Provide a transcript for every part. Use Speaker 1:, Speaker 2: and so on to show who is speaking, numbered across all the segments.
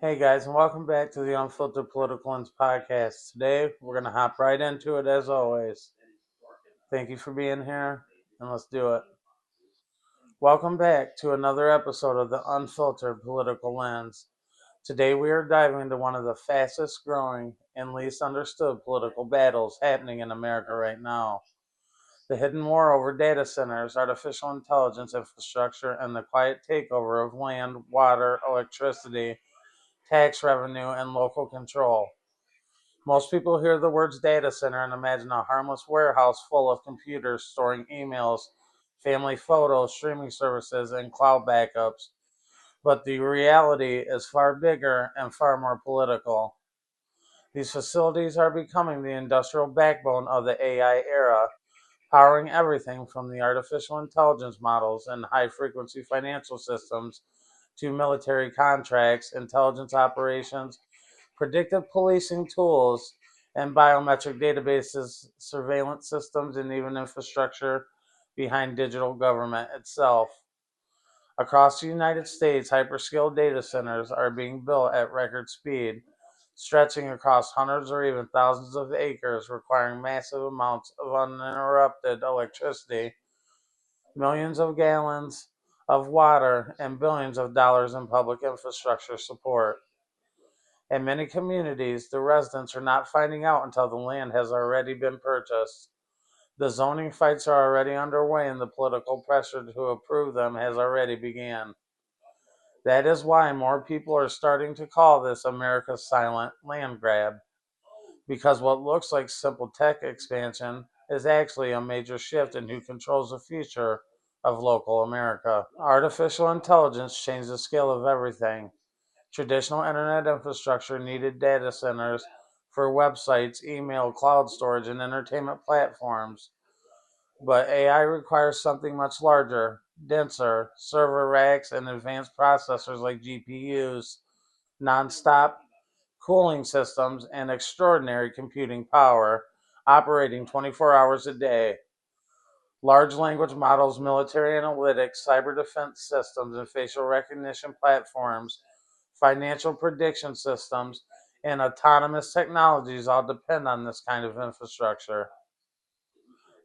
Speaker 1: Hey guys, and welcome back to the Unfiltered Political Lens podcast. Today, we're going to hop right into it as always. Thank you for being here, and let's do it. Welcome back to another episode of the Unfiltered Political Lens. Today, we are diving into one of the fastest growing and least understood political battles happening in America right now: the hidden war over data centers, artificial intelligence infrastructure, and the quiet takeover of land, water, electricity, tax revenue, and local control. Most people hear the words data center and imagine a harmless warehouse full of computers storing emails, family photos, streaming services, and cloud backups. But the reality is far bigger and far more political. These facilities are becoming the industrial backbone of the AI era, powering everything from the artificial intelligence models and high frequency financial systems to military contracts, intelligence operations, predictive policing tools, and biometric databases, surveillance systems, and even infrastructure behind digital government itself. Across the United States, hyperscale data centers are being built at record speed, stretching across hundreds or even thousands of acres, requiring massive amounts of uninterrupted electricity, millions of gallons of water, and billions of dollars in public infrastructure support. In many communities, the residents are not finding out until the land has already been purchased. The zoning fights are already underway and the political pressure to approve them has already begun. That is why more people are starting to call this America's silent land grab, because what looks like simple tech expansion is actually a major shift in who controls the future of local America. Artificial intelligence changed the scale of everything. Traditional internet infrastructure needed data centers for websites, email, cloud storage, and entertainment platforms. But AI requires something much larger, denser, server racks, and advanced processors like GPUs, nonstop cooling systems, and extraordinary computing power, operating 24 hours a day. Large language models, military analytics, cyber defense systems, and facial recognition platforms, financial prediction systems, and autonomous technologies all depend on this kind of infrastructure.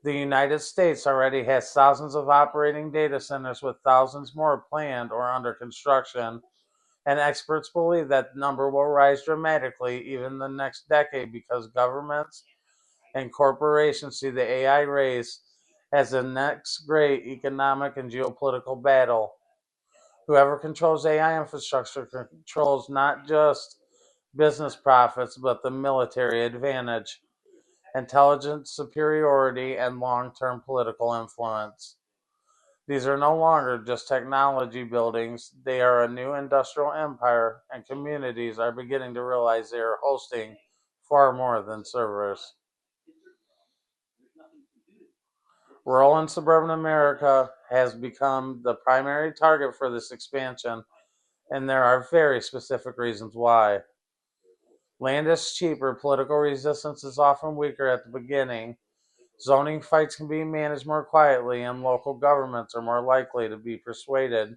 Speaker 1: The United States already has thousands of operating data centers with thousands more planned or under construction, and experts believe that number will rise dramatically even the next decade because governments and corporations see the AI race as the next great economic and geopolitical battle. Whoever controls AI infrastructure controls not just business profits, but the military advantage, intelligence superiority, and long term political influence. These are no longer just technology buildings, they are a new industrial empire, and communities are beginning to realize they are hosting far more than servers. Rural and suburban America has become the primary target for this expansion, and there are very specific reasons why. Land is cheaper, political resistance is often weaker at the beginning, zoning fights can be managed more quietly, and local governments are more likely to be persuaded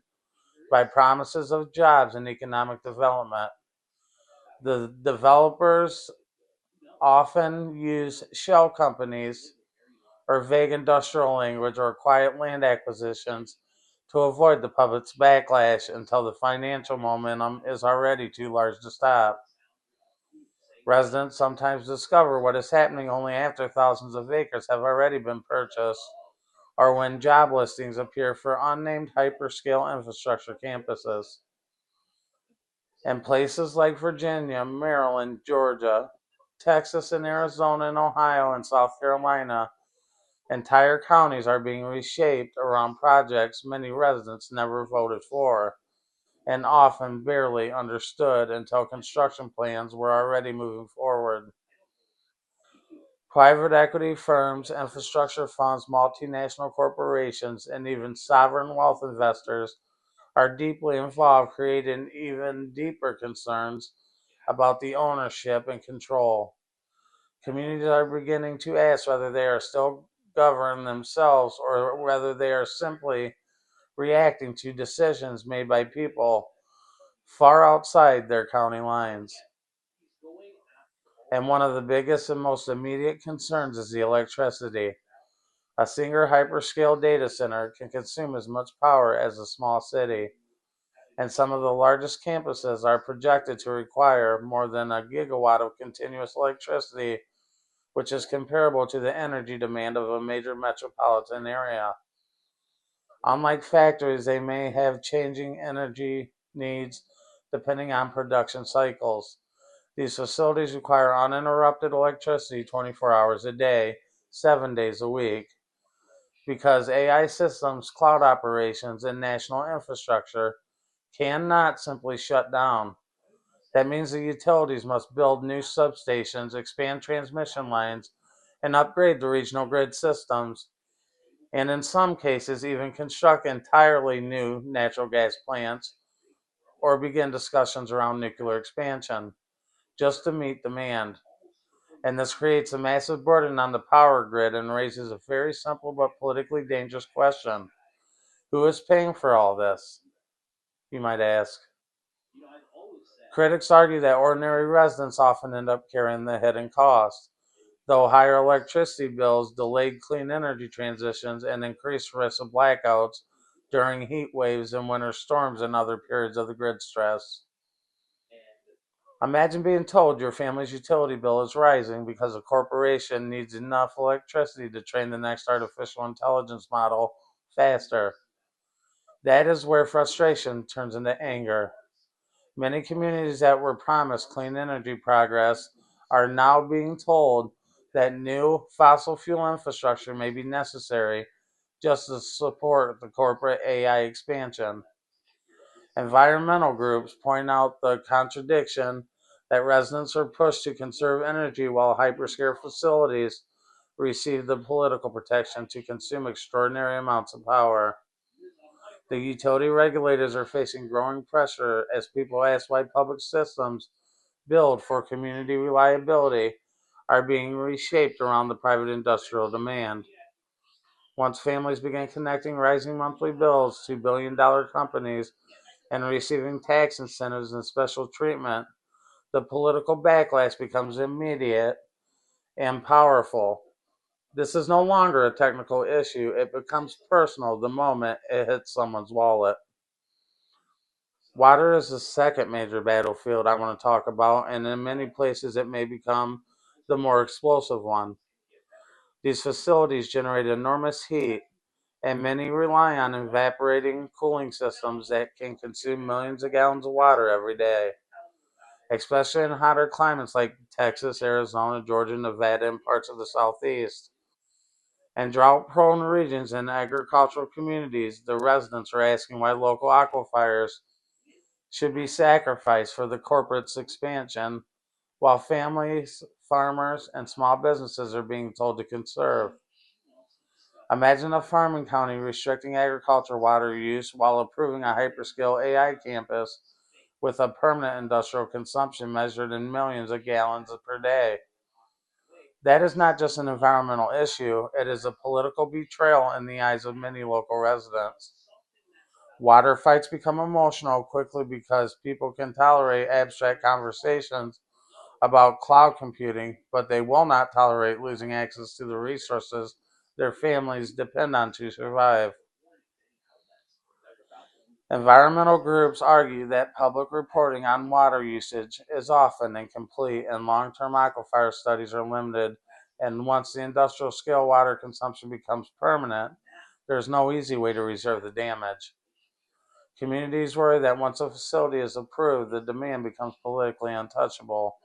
Speaker 1: by promises of jobs and economic development. The developers often use shell companies or vague industrial language or quiet land acquisitions to avoid the public's backlash until the financial momentum is already too large to stop. Residents sometimes discover what is happening only after thousands of acres have already been purchased or when job listings appear for unnamed hyperscale infrastructure campuses. In places like Virginia, Maryland, Georgia, Texas, and Arizona, and Ohio, and South Carolina, entire counties are being reshaped around projects many residents never voted for and often barely understood until construction plans were already moving forward. Private equity firms, infrastructure funds, multinational corporations, and even sovereign wealth investors are deeply involved, creating even deeper concerns about the ownership and control. Communities are beginning to ask whether they are still governing themselves or whether they are simply reacting to decisions made by people far outside their county lines. And one of the biggest and most immediate concerns is the electricity. A single hyperscale data center can consume as much power as a small city, and some of the largest campuses are projected to require more than a gigawatt of continuous electricity, which is comparable to the energy demand of a major metropolitan area. Unlike factories, they may have changing energy needs depending on production cycles. These facilities require uninterrupted electricity 24 hours a day, 7 days a week, because AI systems, cloud operations, and national infrastructure cannot simply shut down. That means the utilities must build new substations, expand transmission lines, and upgrade the regional grid systems, and in some cases, even construct entirely new natural gas plants or begin discussions around nuclear expansion just to meet demand. And this creates a massive burden on the power grid and raises a very simple but politically dangerous question. Who is paying for all this? You might ask. Critics argue that ordinary residents often end up carrying the hidden costs, though higher electricity bills, delayed clean energy transitions, and increased risk of blackouts during heat waves and winter storms and other periods of the grid stress. Imagine being told your family's utility bill is rising because a corporation needs enough electricity to train the next artificial intelligence model faster. That is where frustration turns into anger. Many communities that were promised clean energy progress are now being told that new fossil fuel infrastructure may be necessary just to support the corporate AI expansion. Environmental groups point out the contradiction that residents are pushed to conserve energy while hyperscale facilities receive the political protection to consume extraordinary amounts of power. The utility regulators are facing growing pressure as people ask why public systems built for community reliability are being reshaped around the private industrial demand. Once families begin connecting rising monthly bills to billion-dollar companies and receiving tax incentives and special treatment, the political backlash becomes immediate and powerful. This is no longer a technical issue, it becomes personal the moment it hits someone's wallet. Water is the second major battlefield I want to talk about, and in many places it may become the more explosive one. These facilities generate enormous heat, and many rely on evaporating cooling systems that can consume millions of gallons of water every day, especially in hotter climates like Texas, Arizona, Georgia, Nevada, and parts of the Southeast. In drought prone regions and agricultural communities, the residents are asking why local aquifers should be sacrificed for the corporate's expansion, while families, farmers, and small businesses are being told to conserve. Imagine a farming county restricting agriculture water use while approving a hyperscale AI campus with a permanent industrial consumption measured in millions of gallons per day. That is not just an environmental issue, it is a political betrayal in the eyes of many local residents. Water fights become emotional quickly because people can tolerate abstract conversations about cloud computing, but they will not tolerate losing access to the resources their families depend on to survive. Environmental groups argue that public reporting on water usage is often incomplete and long term aquifer studies are limited. And once the industrial scale water consumption becomes permanent, there's no easy way to reserve the damage. Communities worry that once a facility is approved, the demand becomes politically untouchable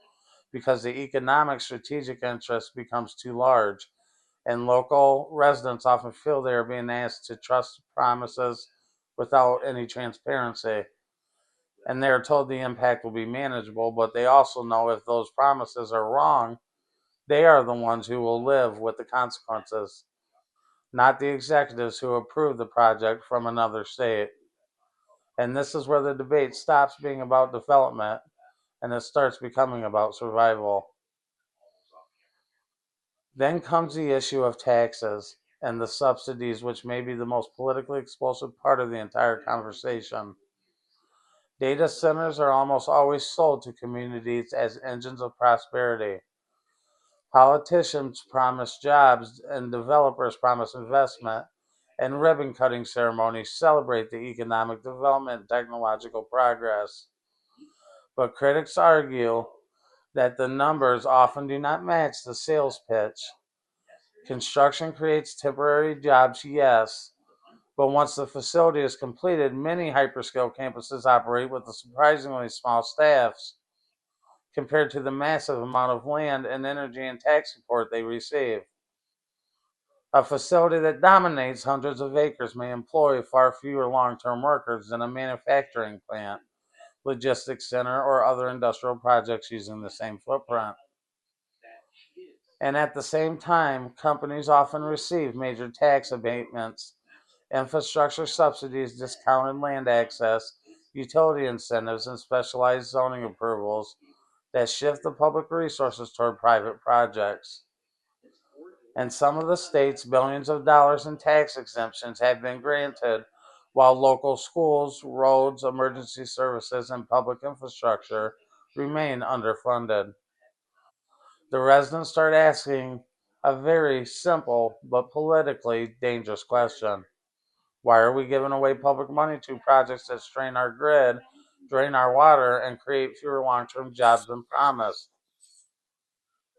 Speaker 1: because the economic strategic interest becomes too large, and local residents often feel they are being asked to trust promises without any transparency. And they are told the impact will be manageable, but they also know if those promises are wrong, they are the ones who will live with the consequences, not the executives who approve the project from another state. And this is where the debate stops being about development and it starts becoming about survival. Then comes the issue of taxes and the subsidies, which may be the most politically explosive part of the entire conversation. Data centers are almost always sold to communities as engines of prosperity. Politicians promise jobs and developers promise investment, and ribbon cutting ceremonies celebrate the economic development and technological progress. But critics argue that the numbers often do not match the sales pitch. Construction creates temporary jobs, yes, but once the facility is completed, many hyperscale campuses operate with a surprisingly small staffs compared to the massive amount of land and energy and tax support they receive. A facility that dominates hundreds of acres may employ far fewer long term workers than a manufacturing plant, logistics center, or other industrial projects using the same footprint. And at the same time, companies often receive major tax abatements, infrastructure subsidies, discounted land access, utility incentives, and specialized zoning approvals that shift the public resources toward private projects. In some of the states, billions of dollars in tax exemptions have been granted, while local schools, roads, emergency services, and public infrastructure remain underfunded. The residents start asking a very simple but politically dangerous question. Why are we giving away public money to projects that strain our grid, drain our water, and create fewer long term jobs than promised?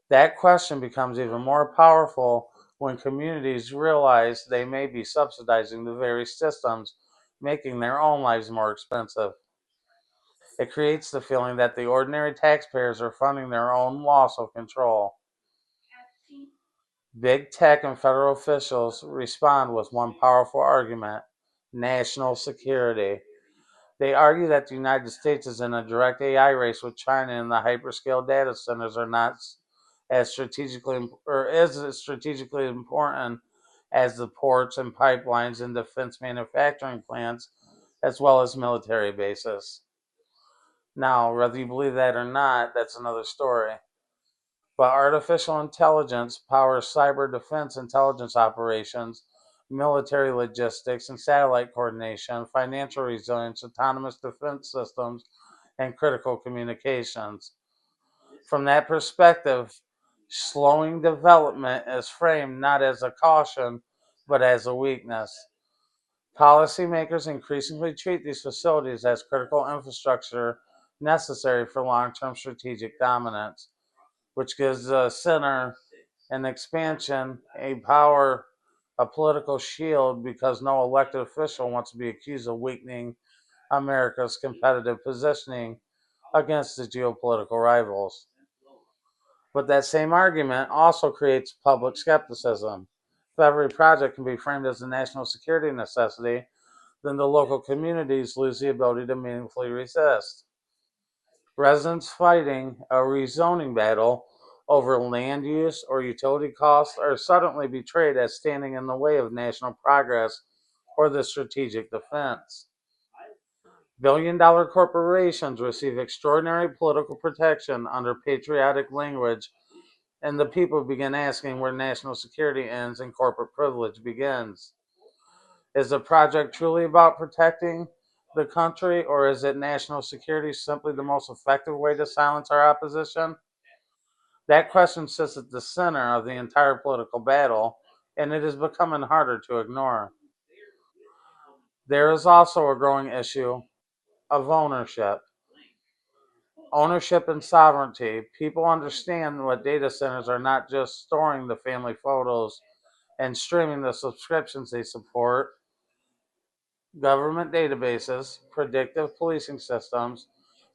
Speaker 1: That question becomes even more powerful when communities realize they may be subsidizing the very systems making their own lives more expensive. It creates the feeling that the ordinary taxpayers are funding their own loss of control. Big tech and federal officials respond with one powerful argument: national security. They argue that the United States is in a direct AI race with China, and the hyperscale data centers are not as strategically or is as strategically important as the ports and pipelines and defense manufacturing plants, as well as military bases. Now, whether you believe that or not, that's another story. But artificial intelligence powers cyber defense intelligence operations, military logistics and satellite coordination, financial resilience, autonomous defense systems, and critical communications. From that perspective, slowing development is framed not as a caution, but as a weakness. Policymakers increasingly treat these facilities as critical infrastructure necessary for long term strategic dominance, which gives the center an expansion, a power, a political shield because no elected official wants to be accused of weakening America's competitive positioning against the geopolitical rivals. But that same argument also creates public skepticism. If every project can be framed as a national security necessity, then the local communities lose the ability to meaningfully resist. Residents fighting a rezoning battle over land use or utility costs are suddenly betrayed as standing in the way of national progress or the strategic defense. Billion-dollar corporations receive extraordinary political protection under patriotic language, and the people begin asking where national security ends and corporate privilege begins. Is the project truly about protecting the country, or is it national security simply the most effective way to silence our opposition? That question sits at the center of the entire political battle, and it is becoming harder to ignore. There is also a growing issue of ownership. Ownership and sovereignty. People understand what data centers are not just storing the family photos and streaming the subscriptions they support, government databases, predictive policing systems,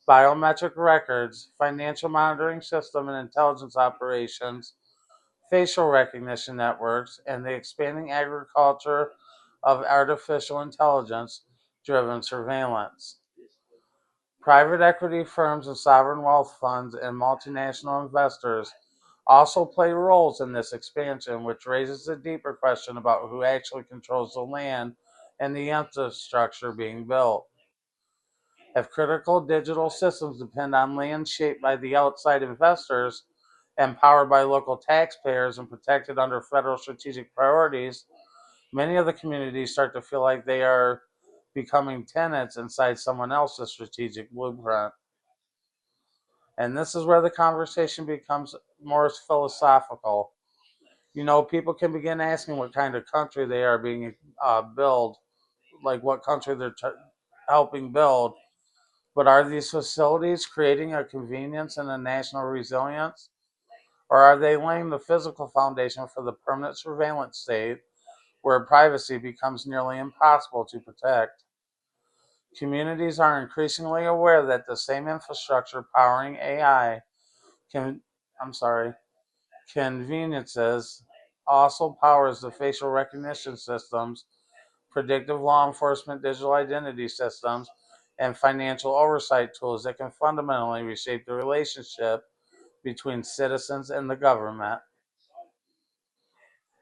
Speaker 1: biometric records, financial monitoring system and intelligence operations, facial recognition networks, and the expanding agriculture of artificial intelligence driven surveillance. Private equity firms and sovereign wealth funds and multinational investors also play roles in this expansion, which raises a deeper question about who actually controls the land and the infrastructure being built. If critical digital systems depend on land shaped by the outside investors and powered by local taxpayers and protected under federal strategic priorities, many of the communities start to feel like they are becoming tenants inside someone else's strategic blueprint. And this is where the conversation becomes more philosophical. People can begin asking what kind of country they are being build, like what country they're helping build. But are these facilities creating a convenience and a national resilience? Or are they laying the physical foundation for the permanent surveillance state where privacy becomes nearly impossible to protect? Communities are increasingly aware that the same infrastructure powering AI can, I'm sorry, conveniences also powers the facial recognition systems, predictive law enforcement digital identity systems, and financial oversight tools that can fundamentally reshape the relationship between citizens and the government.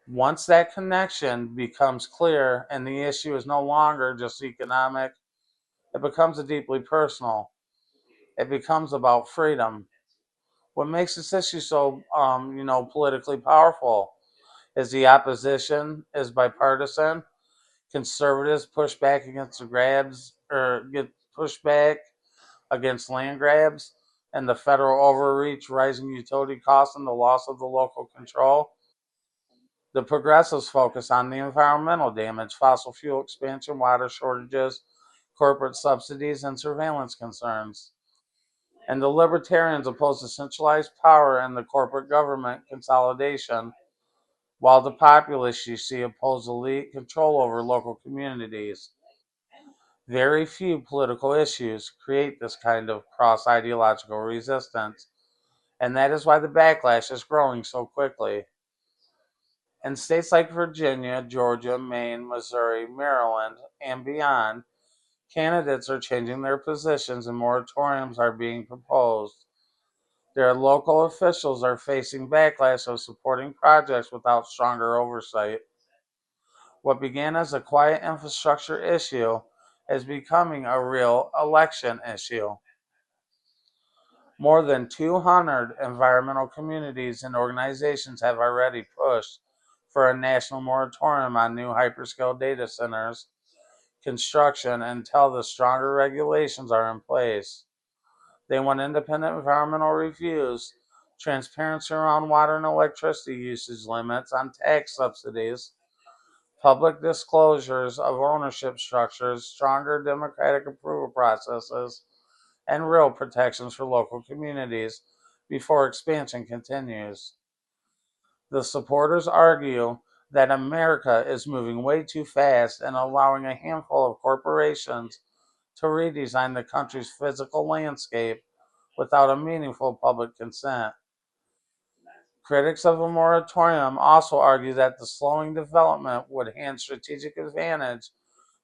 Speaker 1: Once that connection becomes clear and the issue is no longer just economic, it becomes a deeply personal. It becomes about freedom. What makes this issue so, politically powerful is the opposition is bipartisan. Conservatives push back against the grabs or get pushed back against land grabs and the federal overreach, rising utility costs, and the loss of the local control. The progressives focus on the environmental damage, fossil fuel expansion, water shortages, corporate subsidies, and surveillance concerns. And the libertarians oppose the centralized power and the corporate government consolidation, while the populists you see oppose elite control over local communities. Very few political issues create this kind of cross ideological resistance, and that is why the backlash is growing so quickly. In states like Virginia, Georgia, Maine, Missouri, Maryland, and beyond, candidates are changing their positions and moratoriums are being proposed. Their local officials are facing backlash of supporting projects without stronger oversight. What began as a quiet infrastructure issue is becoming a real election issue. More than 200 environmental communities and organizations have already pushed for a national moratorium on new hyperscale data centers construction until the stronger regulations are in place. They want independent environmental reviews, transparency around water and electricity usage limits on tax subsidies, public disclosures of ownership structures, stronger democratic approval processes, and real protections for local communities before expansion continues. The supporters argue that America is moving way too fast and allowing a handful of corporations to redesign the country's physical landscape without a meaningful public consent. Critics of a moratorium also argue that the slowing development would hand strategic advantage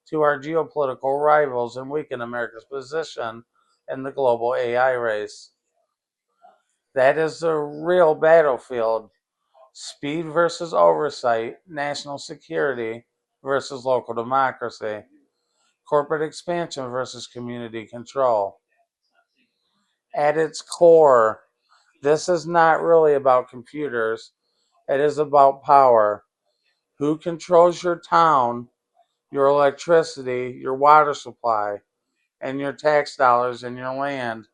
Speaker 1: to our geopolitical rivals and weaken America's position in the global AI race. That is the real battlefield: speed versus oversight, national security versus local democracy, corporate expansion versus community control. At its core, this is not really about computers, it is about power. Who controls your town, your electricity, your water supply, and your tax dollars and your land?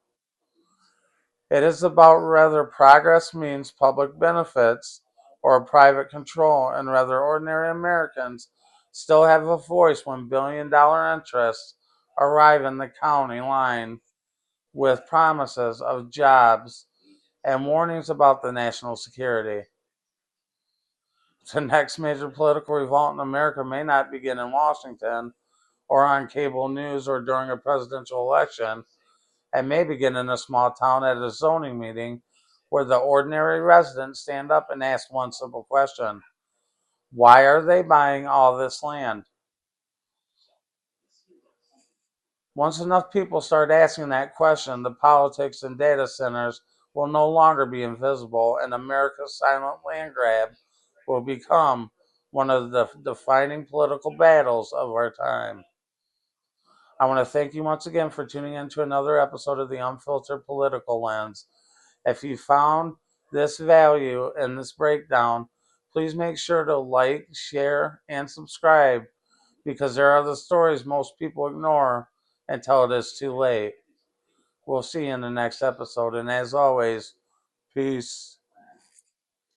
Speaker 1: It is about whether progress means public benefits or private control, and whether ordinary Americans still have a voice when billion-dollar interests arrive in the county line with promises of jobs and warnings about the national security. The next major political revolt in America may not begin in Washington or on cable news or during a presidential election. It may begin in a small town at a zoning meeting where the ordinary residents stand up and ask one simple question: why are they buying all this land? Once enough people start asking that question, the politics and data centers will no longer be invisible, and America's silent land grab will become one of the defining political battles of our time. I want to thank you once again for tuning in to another episode of the Unfiltered Political Lens. If you found this value in this breakdown, please make sure to like, share, and subscribe, because there are the stories most people ignore until it is too late. We'll see you in the next episode, and as always, peace.